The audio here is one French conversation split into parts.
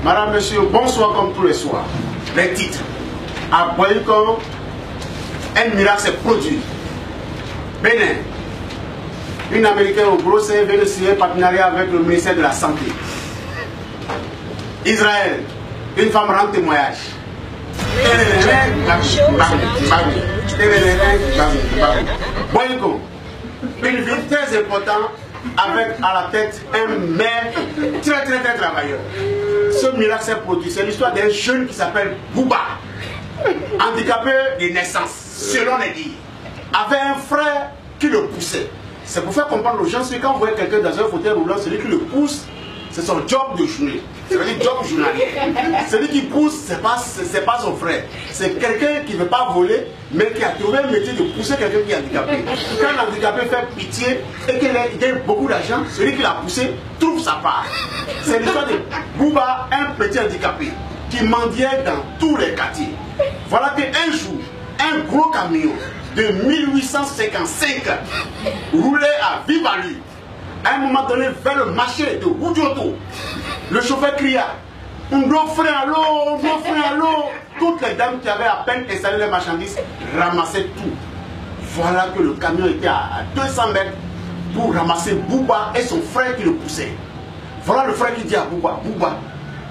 Madame, monsieur, bonsoir comme tous les soirs. Les titres. À Boyko, un miracle s'est produit. Bénin. Une Américaine au gros vient de signer un partenariat avec le ministère de la Santé. Israël. Une femme rend témoignage. Boyko. Une ville très importante avec à la tête un maire très travailleur. Ce miracle s'est produit. C'est l'histoire d'un jeune qui s'appelle Bouba, handicapé de naissance, selon les dires, avait un frère qui le poussait. C'est pour faire comprendre aux gens que quand vous voyez quelqu'un dans un fauteuil roulant, celui qui le pousse, c'est son job de journée. Ça veut dire job journalier. Celui qui pousse, c'est pas son frère. C'est quelqu'un qui ne veut pas voler, mais qui a trouvé un métier de pousser quelqu'un qui est handicapé. Quand l'handicapé fait pitié et qu'il gagne beaucoup d'argent, celui qui l'a poussé trouve sa part. C'est l'histoire de Bouba, un petit handicapé, qui mendiait dans tous les quartiers. Voilà qu'un jour, un gros camion de 1855 roulait à vive allure. À un moment donné, vers le marché de Oudjoto, le chauffeur cria « On doit frère à l'eau, on doit frère à l'eau !» Toutes les dames qui avaient à peine installé les marchandises ramassaient tout. Voilà que le camion était à 200 mètres pour ramasser Bouba et son frère qui le poussait. Voilà le frère qui dit à Bouba « Bouba,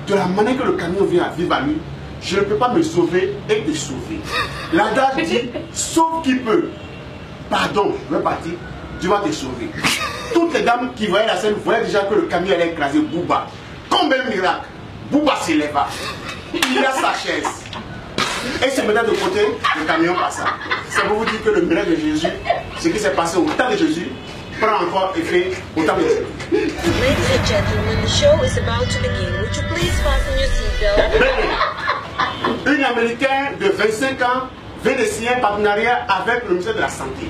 de la manière que le camion vient à vive allure, je ne peux pas me sauver et te sauver. » L'adage dit « Sauve qui peut. » Pardon, je vais partir, tu vas te sauver. Toutes les dames qui voyaient la scène voyaient déjà que le camion allait écraser Bouba. Comme un miracle, Bouba s'éleva. Il a sa chaise. Et se mettait de côté, le camion passa. Ça veut vous dire que le miracle de Jésus, ce qui s'est passé au temps de Jésus, prend encore effet au temps de Jésus. Ladies and gentlemen, the show is about to begin. Would you please fasten your seatbelt? Une Américaine de 25 ans vient de signer un partenariat avec le ministère de la Santé.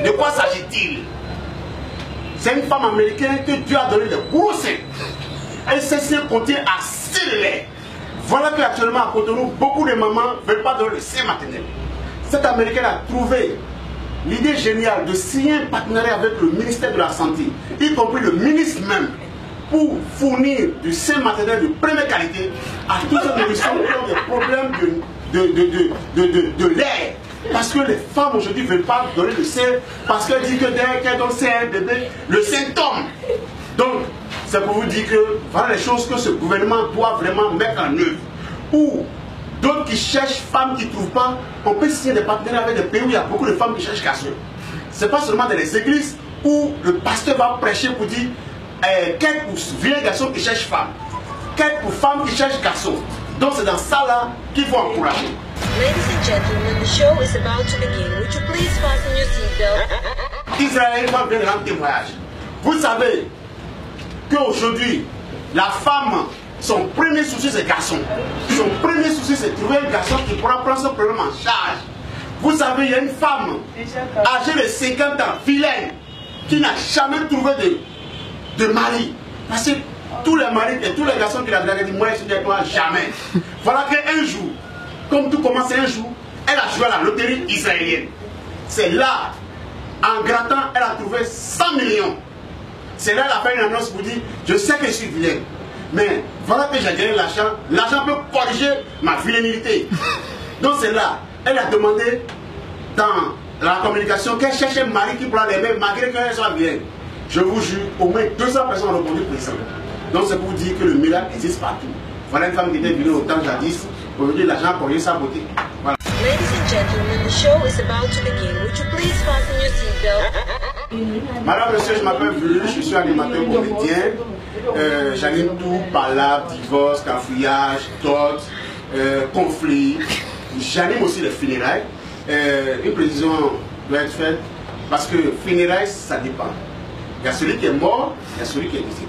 De quoi s'agit-il? C'est une femme américaine que Dieu a donné des gros seins. Et ces seins contiennent assez de lait. Voilà qu'actuellement à Cotonou, beaucoup de mamans ne veulent pas donner le sein maternel. Cette américaine a trouvé l'idée géniale de signer un partenariat avec le ministère de la Santé, y compris le ministre même, pour fournir du sein maternel de première qualité à toutes ces nourrissons qui ont des problèmes de lait. Parce que les femmes aujourd'hui ne veulent pas donner le sein, parce qu'elles disent que dès qu'elles donnent le sein à un bébé, le sein tombe. Donc, c'est pour vous dire que voilà les choses que ce gouvernement doit vraiment mettre en œuvre. Ou d'autres qui cherchent femmes qui ne trouvent pas, on peut signer des partenariats avec des pays où il y a beaucoup de femmes qui cherchent garçons. Ce n'est pas seulement dans les églises où le pasteur va prêcher pour dire quel pour vieux garçons qui cherchent femmes, quel pour femmes qui cherchent garçons. Donc c'est dans ça là qu'il faut encourager. Ladies and gentlemen, the show is about to begin. Would you please fasten your seatbelt? Israël va bien rendre témoignage. Vous savez qu'aujourd'hui, la femme, son premier souci c'est garçon. Son premier souci c'est trouver un garçon qui pourra prendre son problème en charge. Vous savez, il y a une femme âgée de 50 ans, vilaine, qui n'a jamais trouvé de mari. Parce que tous les maris et tous les garçons qui l'ont dit, moi je ne sais pas jamais. Voilà qu'un jour, comme tout commence un jour, elle a joué à la loterie israélienne. C'est là, en grattant, elle a trouvé 100 millions. C'est là qu'elle a fait une annonce pour dire, je sais que je suis vilaine, mais voilà que j'ai gagné l'argent. L'argent peut corriger ma vilainité. Donc c'est là, elle a demandé dans la communication qu'elle cherche un mari qui pourra l'aimer malgré qu'elle soit vilaine. Je vous jure, au moins 200 personnes ont répondu présent. Donc c'est pour vous dire que le miracle existe partout. Voilà une femme qui était vilaine au temps jadis. Aujourd'hui, l'argent a corrigé sa beauté. Voilà. Ladies and gentlemen, the show is about to begin. Would you please fasten your seatbelt? Madame, monsieur, je m'appelle Vulu, je suis animateur comédien. J'anime tout, palabre, divorce, cafouillage, dot, conflit. J'anime aussi les funérailles. Une précision doit être faite parce que funérailles, ça dépend. Il y a celui qui est mort, il y a celui qui est décédé.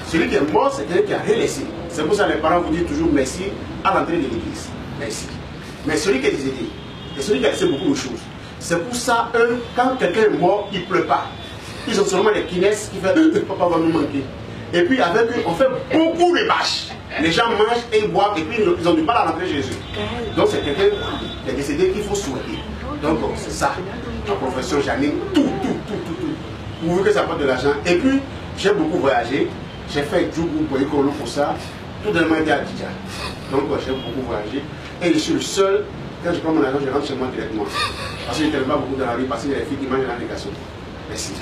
Celui qui est mort, c'est quelqu'un qui a relaissé. C'est pour ça que les parents vous disent toujours merci à l'entrée de l'église. Merci. Mais celui qui est décédé, c'est celui qui a laissé beaucoup de choses. C'est pour ça, eux, quand quelqu'un est mort, ils ne pleurent pas. Ils ont seulement des kinesses qui font papa va nous manquer. Et puis avec eux, on fait beaucoup de bâches. Les gens mangent et boivent et puis ils ont du mal à rentrer Jésus. Donc c'est quelqu'un qui est décédé qu'il faut souhaiter. Donc c'est ça. Ma profession, j'anime tout. Pourvu que ça porte de l'argent. Et puis, j'ai beaucoup voyagé. J'ai fait Djougou, Boyikolo pour ça. tout dernièrement été à Didja. Donc j'ai beaucoup voyagé. Et je suis le seul, quand je prends mon argent, je rentre chez moi directement. Parce que je ne traîne pas beaucoup dans la rue, parce qu'il y a des filles qui mangent dans les garçons. Merci.